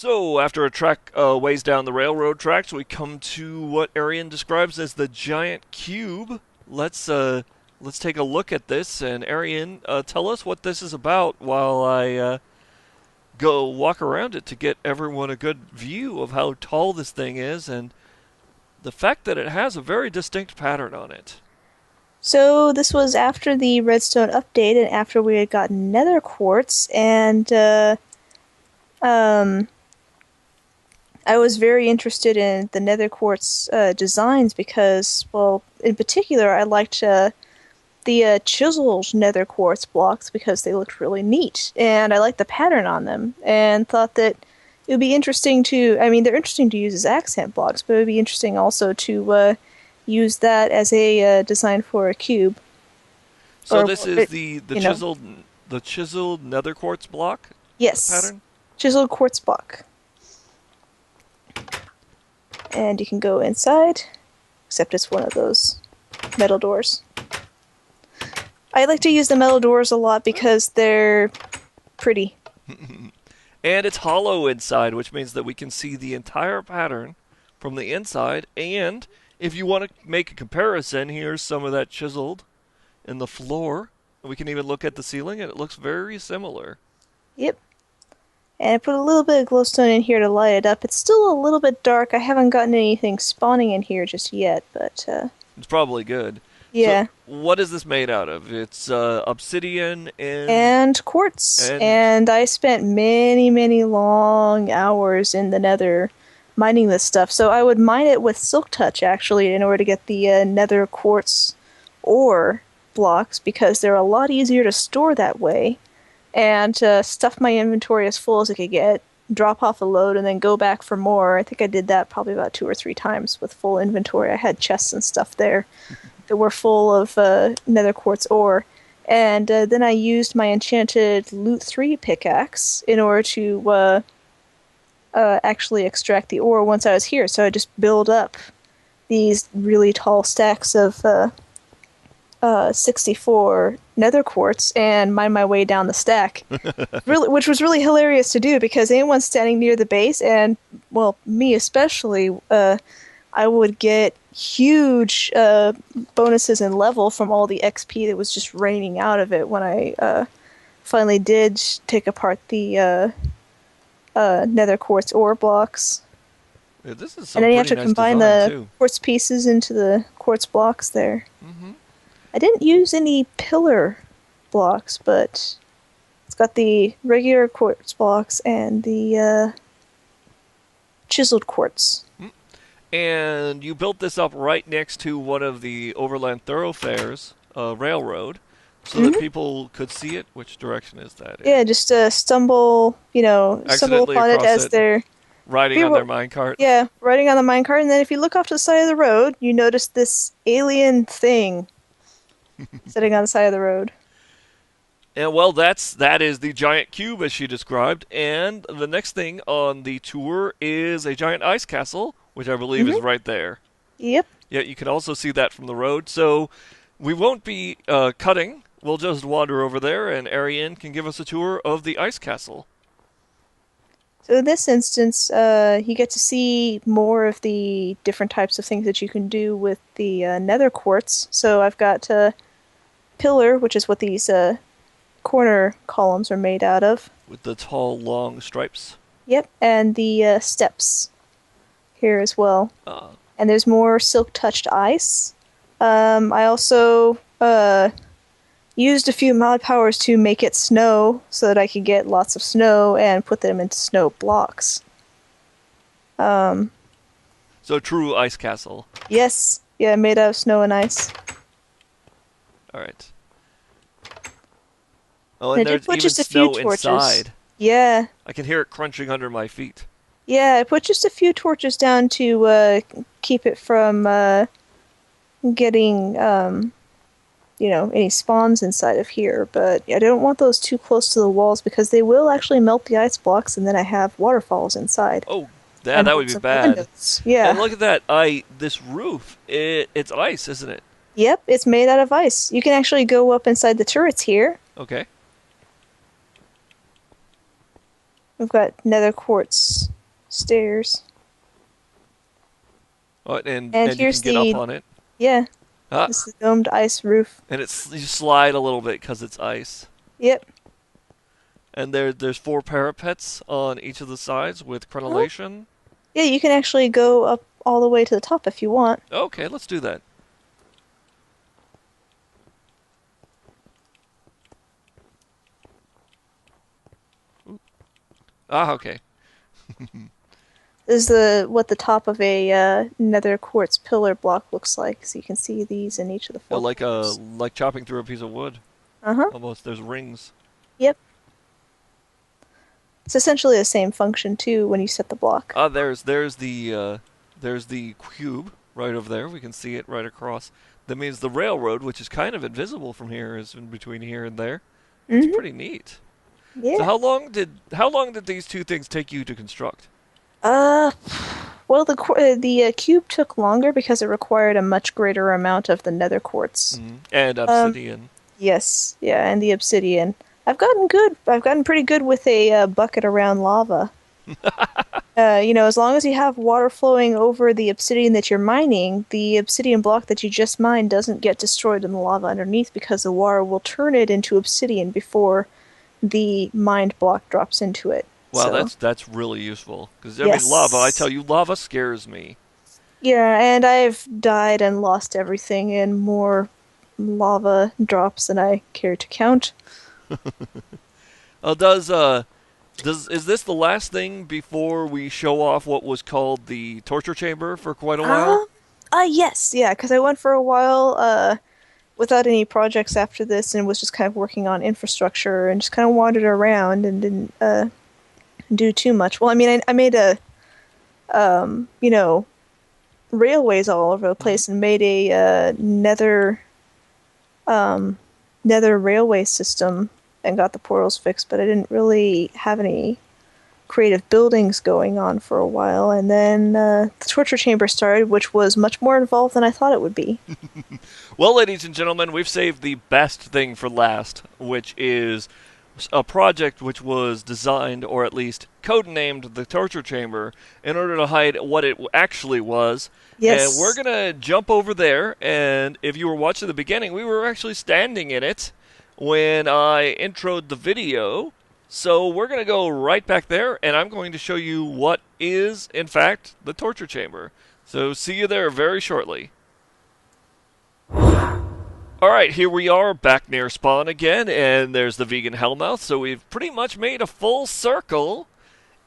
So, after a trek ways down the railroad tracks, we come to what Arienne describes as the giant cube. Let's take a look at this, and Arienne, tell us what this is about while I go walk around it to get everyone a good view of how tall this thing is and the fact that it has a very distinct pattern on it. So this was after the redstone update and after we had gotten nether quartz and um I was very interested in the nether quartz designs because, well, in particular I liked the chiseled nether quartz blocks because they looked really neat and I liked the pattern on them and thought that it would be interesting to, I mean, they're interesting to use as accent blocks, but it would be interesting also to use that as a design for a cube. So Or, this is the you know, chiseled nether quartz block yes, pattern. chiseled quartz block. And you can go inside, except it's one of those metal doors. I like to use the metal doors a lot because they're pretty. And it's hollow inside, which means that we can see the entire pattern from the inside. And if you want to make a comparison, here's some of that chiseled in the floor. We can even look at the ceiling, and it looks very similar. Yep. And I put a little bit of glowstone in here to light it up. It's still a little bit dark. I haven't gotten anything spawning in here just yet, but It's probably good. So, yeah. what is this made out of? It's obsidian And quartz. and And I spent many, many long hours in the nether mining this stuff. So I would mine it with silk touch actually in order to get the nether quartz ore blocks because they're a lot easier to store that way. And stuff my inventory as full as I could get, drop off a load, and then go back for more. I think I did that probably about 2 or 3 times with full inventory. I had chests and stuff there that were full of nether quartz ore. And then I used my enchanted Loot 3 pickaxe in order to actually extract the ore once I was here. So I just build up these really tall stacks of 64 nether quartz and mine my way down the stack. Really, which was really hilarious to do because anyone standing near the base, and, well, me especially, I would get huge bonuses in level from all the XP that was just raining out of it when I finally did take apart the nether quartz ore blocks. yeah, this is And some then you have pretty to nice combine design the too. quartz pieces into the quartz blocks there. Hmm. I didn't use any pillar blocks, but it's got the regular quartz blocks and the chiseled quartz. And you built this up right next to one of the overland thoroughfares, railroad, so that Hmm. people could see it. Which direction is that in? Yeah, just stumble Accidentally upon it across as it, they're riding on their minecart. yeah, riding on the minecart, and then if you look off to the side of the road, you notice this alien thing sitting on the side of the road. And well, that is the giant cube as she described. And the next thing on the tour is a giant ice castle, which I believe is Hmm. right there. Yep. Yeah, you can also see that from the road. So we won't be cutting. We'll just wander over there, and Ariane can give us a tour of the ice castle. So in this instance, you get to see more of the different types of things that you can do with the nether quartz. So I've got pillar, which is what these corner columns are made out of. With the tall, long stripes. Yep, and the steps here as well. Uh, And there's more silk touched ice. I also used a few mod powers to make it snow so that I could get lots of snow and put them into snow blocks. Um, so true ice castle. yes, yeah, made out of snow and ice. All right. Oh, And and I did there's put even just a few snow torches. inside. Yeah, I can hear it crunching under my feet. yeah, I put just a few torches down to keep it from getting any spawns inside of here, but I don't want those too close to the walls because they will actually melt the ice blocks and then I have waterfalls inside. Oh, yeah, And that would be some bad. windows. And Yeah. look at that! This roof, it's ice, isn't it? Yep, it's made out of ice. You can actually go up inside the turrets here. Okay. We've got nether quartz stairs. Oh, And and you here's can get up the, on it. yeah, Ah, this is the domed ice roof. and you slide a little bit because it's ice. Yep. And there's four parapets on each of the sides with Oh, crenellation. yeah, you can actually go up all the way to the top if you want. Okay, let's do that. Ah, okay. This is what the top of a nether quartz pillar block looks like. So you can see these in each of the four corners. Like chopping through a piece of wood. Uh-huh. Almost. There's rings. Yep. It's essentially the same function too when you set the block. Ah, there's the cube right over there. We can see it right across. That means the railroad, which is kind of invisible from here, is in between here and there. That's Mm-hmm. pretty neat. So Yeah. how long did these two things take you to construct? Uh, well, the cube took longer because it required a much greater amount of the nether quartz. And Um, obsidian. yes, yeah, and the obsidian. I've gotten good. I've gotten pretty good with a bucket around lava. As long as you have water flowing over the obsidian that you're mining, the obsidian block that you just mined doesn't get destroyed in the lava underneath because the water will turn it into obsidian before the mined block drops into it. Wow, So, that's really useful. Because I mean, lava. I tell yes. you, lava scares me. Yeah, and I've died and lost everything in more lava drops than I care to count. Uh, does uh is this the last thing before we show off what was called the torture chamber for quite a while? Um, yes, yeah, because I went for a while, without any projects after this and was just kind of working on infrastructure and just kind of wandered around and didn't, do too much. Well, I mean, I made um, you know, railways all over the Hmm. place and made a, um, nether railway system and got the portals fixed, but I didn't really have any creative buildings going on for a while. And then the torture chamber started, which was much more involved than I thought it would be. Well, ladies and gentlemen, we've saved the best thing for last, which is a project which was designed, or at least codenamed, the torture chamber, in order to hide what it actually was. And we're Yes. gonna jump over there. And if you were watching the beginning, we were actually standing in it when I introed the video. So we're gonna go right back there, and I'm going to show you what is, in fact, the torture chamber. So see you there very shortly. Alright, here we are back near spawn again, and there's the vegan hellmouth. So we've pretty much made a full circle,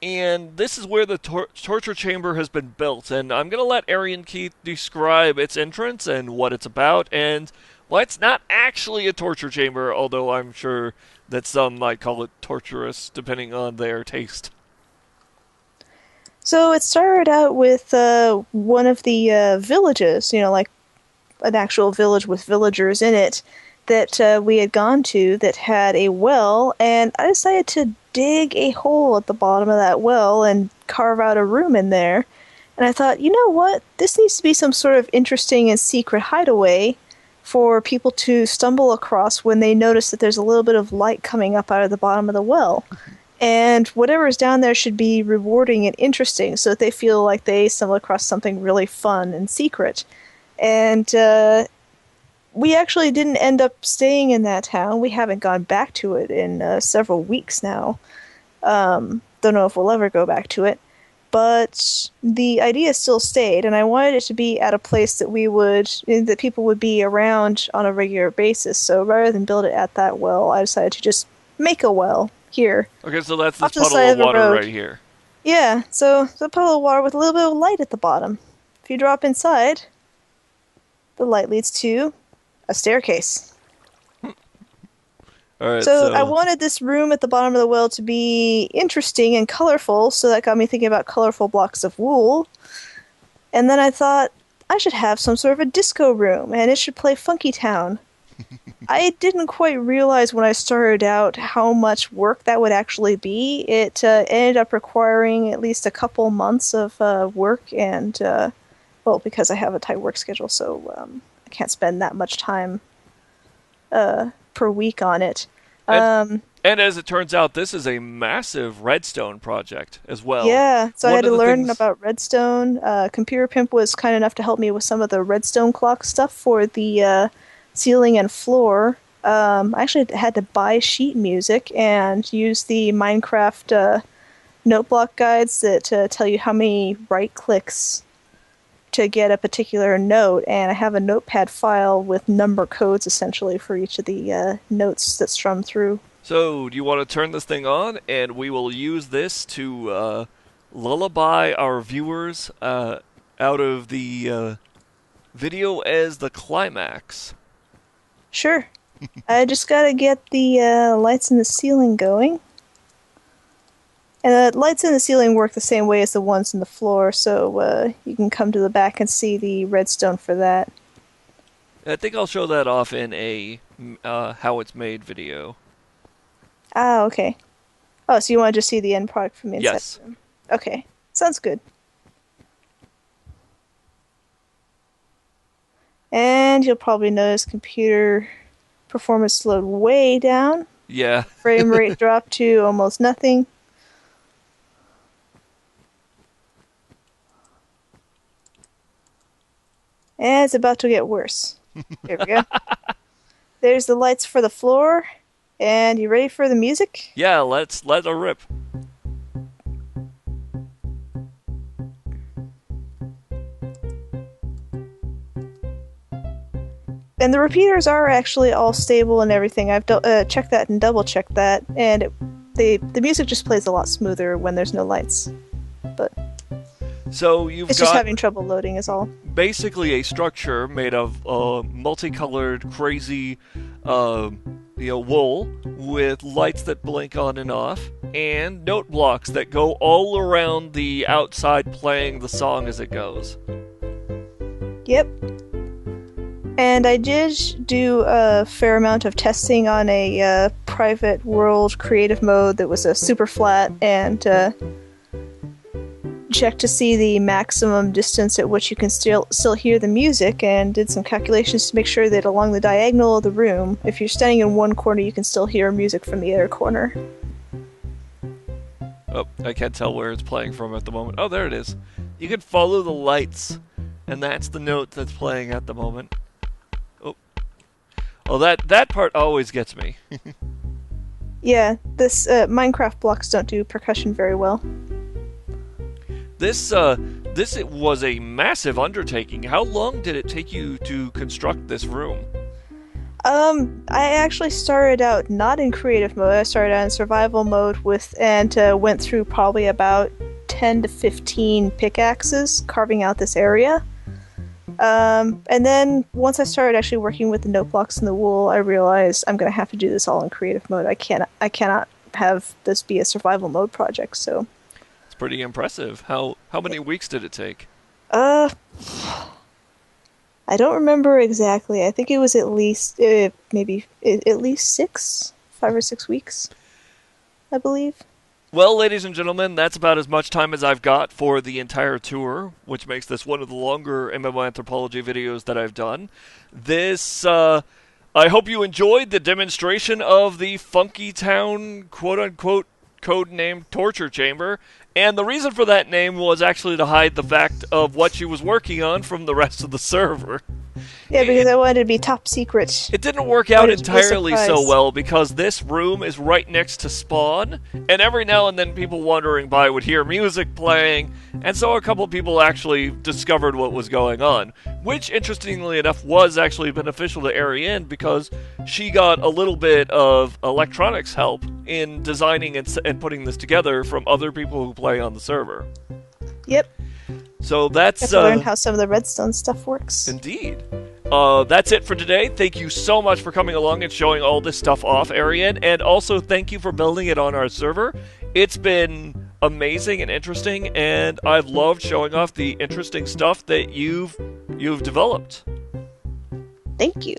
and this is where the torture chamber has been built. And I'm going to let Arienne Keith describe its entrance and what it's about, and well, it's not actually a torture chamber, although I'm sure that some might call it torturous, depending on their taste. So it started out with one of the villages, like an actual village with villagers in it that we had gone to that had a well, and I decided to dig a hole at the bottom of that well and carve out a room in there. And I thought, you know what? This needs to be some sort of interesting and secret hideaway for people to stumble across when they notice that there's a little bit of light coming up out of the bottom of the well. And whatever's down there should be rewarding and interesting so that they feel like they stumble across something really fun and secret. And we actually didn't end up staying in that town. We haven't gone back to it in several weeks now. Don't know if we'll ever go back to it. But the idea still stayed, and I wanted it to be at a place that people would be around on a regular basis. So rather than build it at that well, I decided to just make a well here, Okay, so that's this off to the puddle side of of the water road. right here. Yeah, so it's a puddle of water with a little bit of light at the bottom. If you drop inside, the light leads to a staircase. Alright, So I so wanted this room at the bottom of the well to be interesting and colorful, so that got me thinking about colorful blocks of wool. And then I thought I should have some sort of a disco room, and it should play Funky Town. I didn't quite realize when I started out how much work that would actually be. It ended up requiring at least a couple months of work, and well, because I have a tight work schedule, so I can't spend that much time per week on it. and Um, And as it turns out, this is a massive redstone project as well. Yeah, so I One had of to the learn things, about redstone. Computer Pimp was kind enough to help me with some of the redstone clock stuff for the ceiling and floor. I actually had to buy sheet music and use the Minecraft note block guides that tell you how many right clicks to get a particular note, and I have a notepad file with number codes essentially for each of the notes that strum through. so do you want to turn this thing on, and we will use this to lullaby our viewers out of the video as the climax. Sure. I just gotta get the lights in the ceiling going. And the lights in the ceiling work the same way as the ones in the floor, so you can come to the back and see the redstone for that. I think I'll show that off in a how it's made video. Ah, okay. Oh, so you want to just see the end product from the inside Yes. the room? Okay, sounds good. And you'll probably notice computer performance slowed way down. Yeah. Frame rate dropped to almost nothing. And it's about to get worse. There we go. There's the lights for the floor. And you ready for the music? Yeah, let's let it rip. And the repeaters are actually all stable and everything. I've checked that and double checked that, and the music just plays a lot smoother when there's no lights. But So you've it's just got having trouble loading is all. basically a structure made of multicolored, crazy, wool with lights that blink on and off, and note blocks that go all around the outside, playing the song as it goes. Yep. And I did do a fair amount of testing on a private world creative mode that was a super flat, and checked to see the maximum distance at which you can still hear the music, and did some calculations to make sure that along the diagonal of the room, if you're standing in one corner, you can still hear music from the other corner. Oh, I can't tell where it's playing from at the moment. Oh, there it is. You can follow the lights, and that's the note that's playing at the moment. Oh, that part always gets me. Yeah, this Minecraft blocks don't do percussion very well. This it was a massive undertaking. How long did it take you to construct this room? I actually started out not in creative mode. I started out in survival mode and went through probably about 10 to 15 pickaxes carving out this area. And then once I started actually working with the note blocks and the wool, I realized I'm going to have to do this all in creative mode. I cannot have this be a survival mode project. So It's pretty impressive. How many weeks did it take? I don't remember exactly. I think it was at least maybe at least 5 or 6 weeks, I believe. Well, ladies and gentlemen, that's about as much time as I've got for the entire tour, which makes this one of the longer MMO Anthropology videos that I've done. I hope you enjoyed the demonstration of the Funky Town, quote-unquote, code-named torture chamber. And the reason for that name was actually to hide the fact of what she was working on from the rest of the server. Yeah, because I wanted to be top secret. It didn't work out Wanted to be a entirely so surprise. well because this room is right next to spawn, and every now and then people wandering by would hear music playing, and so a couple people actually discovered what was going on, which, interestingly enough, was actually beneficial to Arienne because she got a little bit of electronics help in designing and putting this together from other people who play on the server. Yep. So that's Have to learn how some of the redstone stuff works. Indeed. That's it for today. Thank you so much for coming along and showing all this stuff off, Arienne, and also thank you for building it on our server. It's been amazing and interesting, and I've loved showing off the interesting stuff that you've developed. Thank you.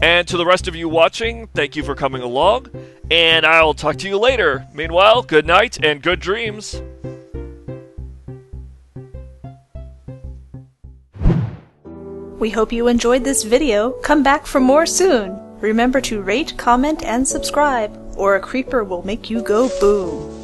And to the rest of you watching, thank you for coming along, and I'll talk to you later. Meanwhile, good night and good dreams. We hope you enjoyed this video. Come back for more soon. Remember to rate, comment, and subscribe, or a creeper will make you go boom.